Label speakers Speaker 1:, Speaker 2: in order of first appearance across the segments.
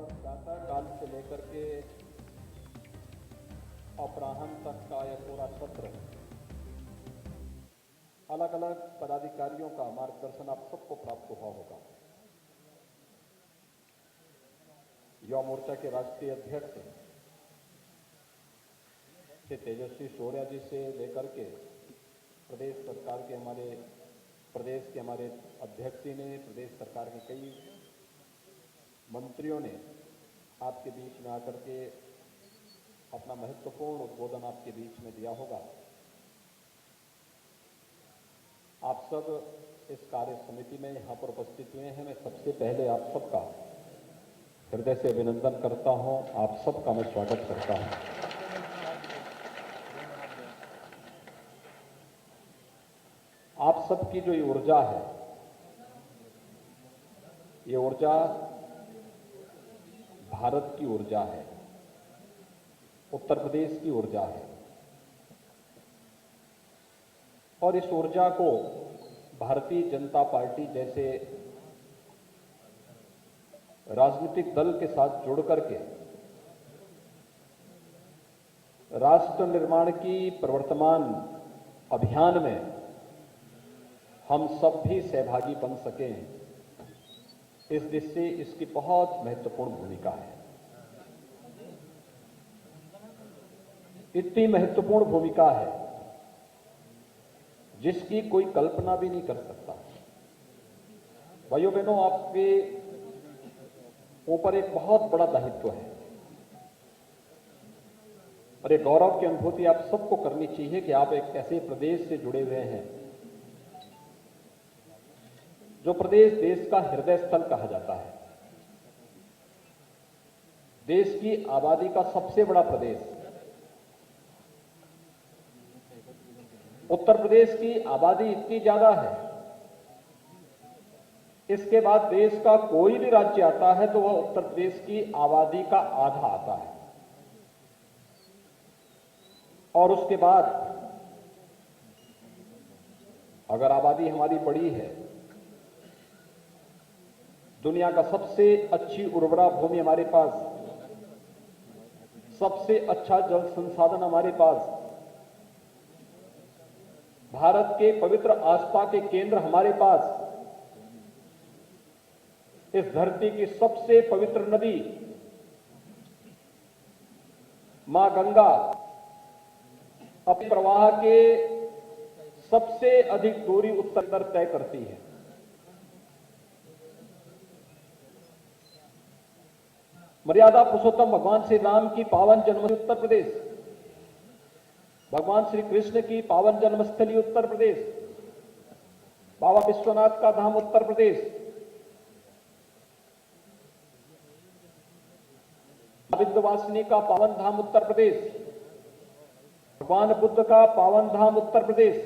Speaker 1: प्रातः काल से लेकर के अपराह्न तक का यह पूरा सत्र अलग अलग पदाधिकारियों का मार्गदर्शन आप सबको प्राप्त हुआ होगा। युवा मोर्चा के राष्ट्रीय अध्यक्ष श्री तेजस्वी सूर्या जी से लेकर के प्रदेश सरकार के हमारे अध्यक्ष जी ने, प्रदेश सरकार के कई मंत्रियों ने आपके बीच में आकर के अपना महत्वपूर्ण उद्बोधन आपके बीच में दिया होगा। आप सब इस कार्य समिति में यहाँ पर उपस्थित हुए हैं। मैं सबसे पहले आप सबका हृदय से अभिनंदन करता हूँ, आप सबका मैं स्वागत करता हूँ। आप सबकी जो ये ऊर्जा है, ये ऊर्जा भारत की ऊर्जा है, उत्तर प्रदेश की ऊर्जा है और इस ऊर्जा को भारतीय जनता पार्टी जैसे राजनीतिक दल के साथ जुड़ करके राष्ट्र निर्माण की प्रवर्तमान अभियान में हम सब भी सहभागी बन सकें, इस दिशा से इसकी बहुत महत्वपूर्ण भूमिका है। इतनी महत्वपूर्ण भूमिका है जिसकी कोई कल्पना भी नहीं कर सकता। भाइयों बहनों, आपके ऊपर एक बहुत बड़ा दायित्व है और एक गौरव की अनुभूति आप सबको करनी चाहिए कि आप एक ऐसे प्रदेश से जुड़े हुए हैं जो प्रदेश देश का हृदय स्थल कहा जाता है। देश की आबादी का सबसे बड़ा प्रदेश, उत्तर प्रदेश की आबादी इतनी ज्यादा है, इसके बाद देश का कोई भी राज्य आता है तो वह उत्तर प्रदेश की आबादी का आधा आता है और उसके बाद अगर आबादी हमारी बड़ी है, दुनिया का सबसे अच्छी उर्वरा भूमि हमारे पास, सबसे अच्छा जल संसाधन हमारे पास, भारत के पवित्र आस्था के केंद्र हमारे पास, इस धरती की सबसे पवित्र नदी मां गंगा अपने प्रवाह के सबसे अधिक दूरी उत्तर तय करती है। मर्यादा पुरुषोत्तम भगवान श्री राम की पावन जन्मस्थली उत्तर प्रदेश, भगवान श्री कृष्ण की पावन जन्मस्थली उत्तर प्रदेश, बाबा विश्वनाथ का धाम उत्तर प्रदेश, विंध्यवासिनी का पावन धाम उत्तर प्रदेश, भगवान बुद्ध का पावन धाम उत्तर प्रदेश,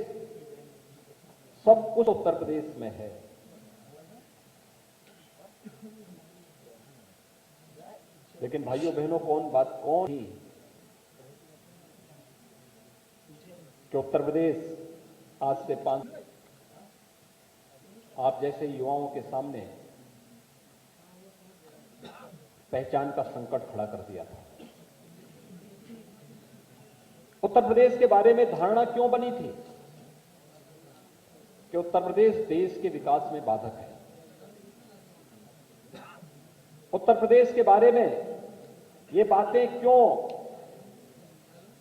Speaker 1: सब कुछ उत्तर प्रदेश में है। लेकिन भाइयों बहनों, कौन ही कि उत्तर प्रदेश आज से 5 आप जैसे युवाओं के सामने पहचान का संकट खड़ा कर दिया था। उत्तर प्रदेश के बारे में धारणा क्यों बनी थी कि उत्तर प्रदेश देश के विकास में बाधक है। उत्तर प्रदेश के बारे में ये बातें क्यों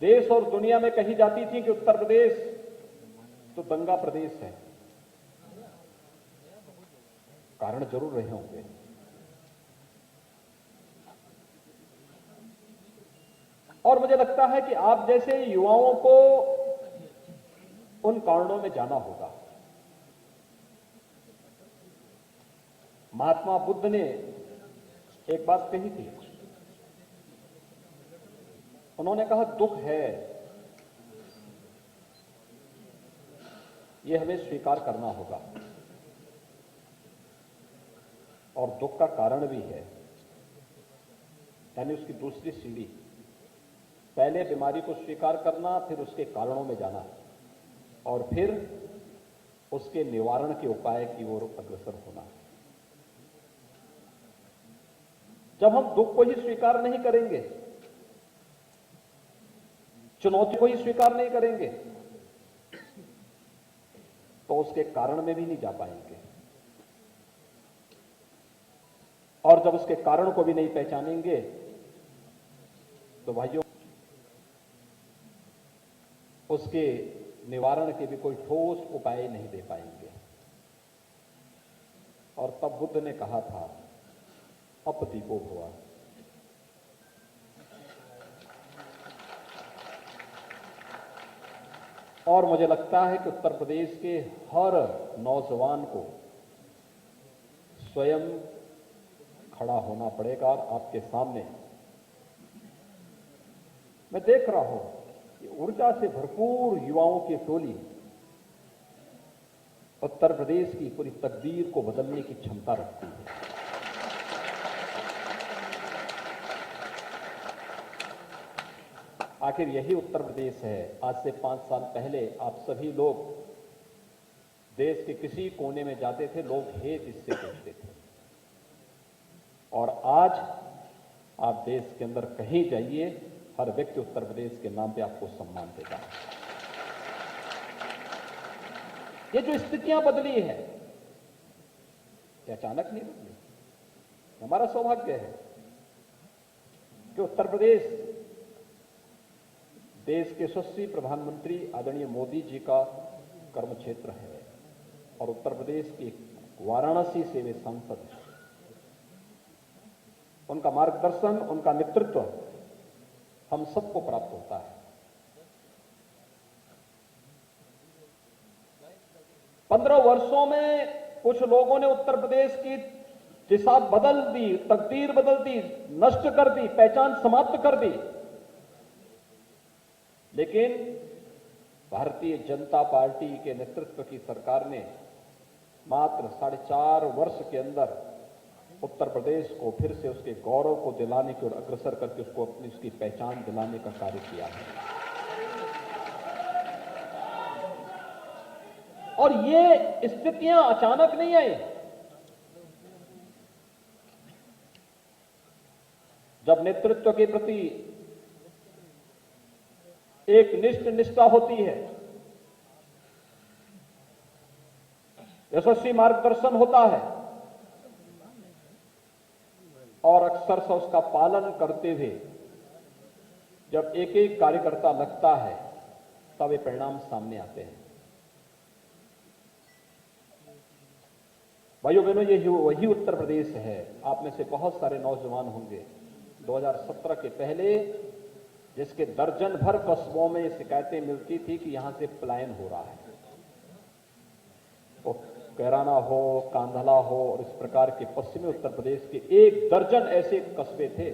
Speaker 1: देश और दुनिया में कही जाती थी कि उत्तर प्रदेश तो दंगा प्रदेश है। कारण जरूर रहे होंगे। और मुझे लगता है कि आप जैसे युवाओं को उन कारणों में जाना होगा। महात्मा बुद्ध ने एक बात कही थी, उन्होंने कहा दुख है, यह हमें स्वीकार करना होगा और दुख का कारण भी है, यानी उसकी दूसरी सीढ़ी, पहले बीमारी को स्वीकार करना, फिर उसके कारणों में जाना और फिर उसके निवारण के उपाय की ओर अग्रसर होना। जब हम दुख को ही स्वीकार नहीं करेंगे, चुनौती को ही स्वीकार नहीं करेंगे, तो उसके कारण में भी नहीं जा पाएंगे। और जब उसके कारण को भी नहीं पहचानेंगे तो भाइयों उसके निवारण के भी कोई ठोस उपाय नहीं दे पाएंगे। और तब बुद्ध ने कहा था, अपदीपो भव। और मुझे लगता है कि उत्तर प्रदेश के हर नौजवान को स्वयं खड़ा होना पड़ेगा। आपके सामने मैं देख रहा हूं कि ऊर्जा से भरपूर युवाओं की टोली उत्तर प्रदेश की पूरी तकदीर को बदलने की क्षमता रखती है। आखिर यही उत्तर प्रदेश है। आज से 5 साल पहले आप सभी लोग देश के किसी कोने में जाते थे, लोग हेत इससे पूछते थे। और आज आप देश के अंदर कहीं जाइए, हर व्यक्ति उत्तर प्रदेश के नाम पे आपको सम्मान देता है। ये जो स्थितियां बदली है, ये अचानक नहीं बदली। हमारा सौभाग्य है कि उत्तर प्रदेश देश के यशस्वी प्रधानमंत्री आदरणीय मोदी जी का कर्म क्षेत्र है और उत्तर प्रदेश के वाराणसी से वे सांसद हैं। उनका मार्गदर्शन, उनका नेतृत्व हम सबको प्राप्त होता है। 15 वर्षों में कुछ लोगों ने उत्तर प्रदेश की दिशा बदल दी, तकदीर बदल दी, नष्ट कर दी, पहचान समाप्त कर दी। लेकिन भारतीय जनता पार्टी के नेतृत्व की सरकार ने मात्र 4.5 वर्ष के अंदर उत्तर प्रदेश को फिर से उसके गौरव को दिलाने की ओर अग्रसर करके उसको अपनी उसकी पहचान दिलाने का कार्य किया है। और ये स्थितियां अचानक नहीं आई। जब नेतृत्व के प्रति एक निष्ठा होती है, यशस्वी मार्गदर्शन होता है और अक्सर से उसका पालन करते हुए जब एक एक कार्यकर्ता लगता है, तब ये परिणाम सामने आते हैं। भाइयों बहनों, ये वही उत्तर प्रदेश है। आप में से बहुत सारे नौजवान होंगे 2017 के पहले जिसके दर्जन भर कस्बों में शिकायतें मिलती थी कि यहां से पलायन हो रहा है। वो कैराना हो, कांधला हो और इस प्रकार के पश्चिमी उत्तर प्रदेश के 1 दर्जन ऐसे कस्बे थे।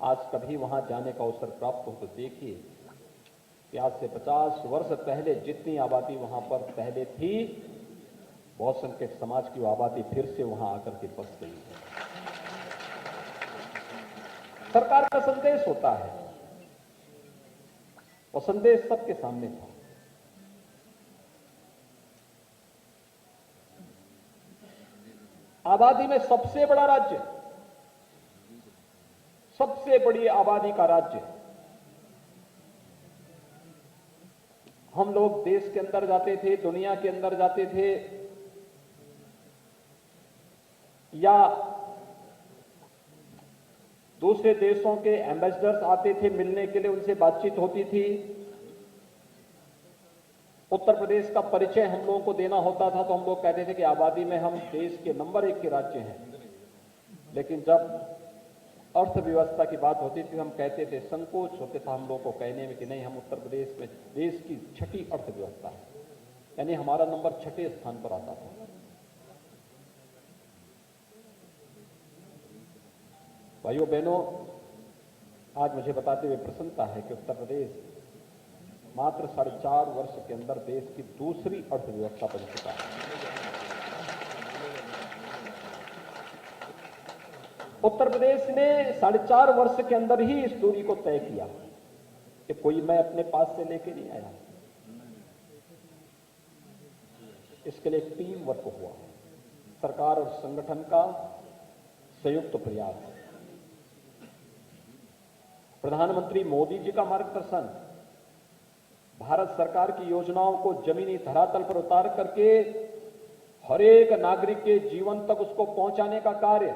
Speaker 1: आज कभी वहां जाने का अवसर प्राप्त हो तो देखिए कि आज से 50 वर्ष पहले जितनी आबादी वहां पर पहले थी, बहुसंख्यक समाज की आबादी फिर से वहां आकर के बस गई है। सरकार का संदेश होता है, वो संदेश सबके सामने था। आबादी में सबसे बड़ा राज्य, सबसे बड़ी आबादी का राज्य। हम लोग देश के अंदर जाते थे, दुनिया के अंदर जाते थे, या दूसरे देशों के एम्बेसडर्स आते थे मिलने के लिए, उनसे बातचीत होती थी। उत्तर प्रदेश का परिचय हम लोगों को देना होता था तो हम लोग कहते थे कि आबादी में हम देश के नंबर 1 के राज्य हैं। लेकिन जब अर्थव्यवस्था की बात होती थी, हम कहते थे, संकोच होते था हम लोगों को कहने में कि नहीं, हम उत्तर प्रदेश में देश की 6ठी अर्थव्यवस्था है, यानी हमारा नंबर 6ठे स्थान पर आता था। भाइयों बहनों, आज मुझे बताते हुए प्रसन्नता है कि उत्तर प्रदेश मात्र 4.5 वर्ष के अंदर देश की दूसरी अर्थव्यवस्था बन चुका है। उत्तर प्रदेश ने 4.5 वर्ष के अंदर ही इस दूरी को तय किया कि कोई मैं अपने पास से लेके नहीं आया। इसके लिए एक टीम वर्क हुआ, सरकार और संगठन का संयुक्त प्रयास। प्रधानमंत्री मोदी जी का मार्गदर्शन, भारत सरकार की योजनाओं को जमीनी धरातल पर उतार करके हर एक नागरिक के जीवन तक उसको पहुंचाने का कार्य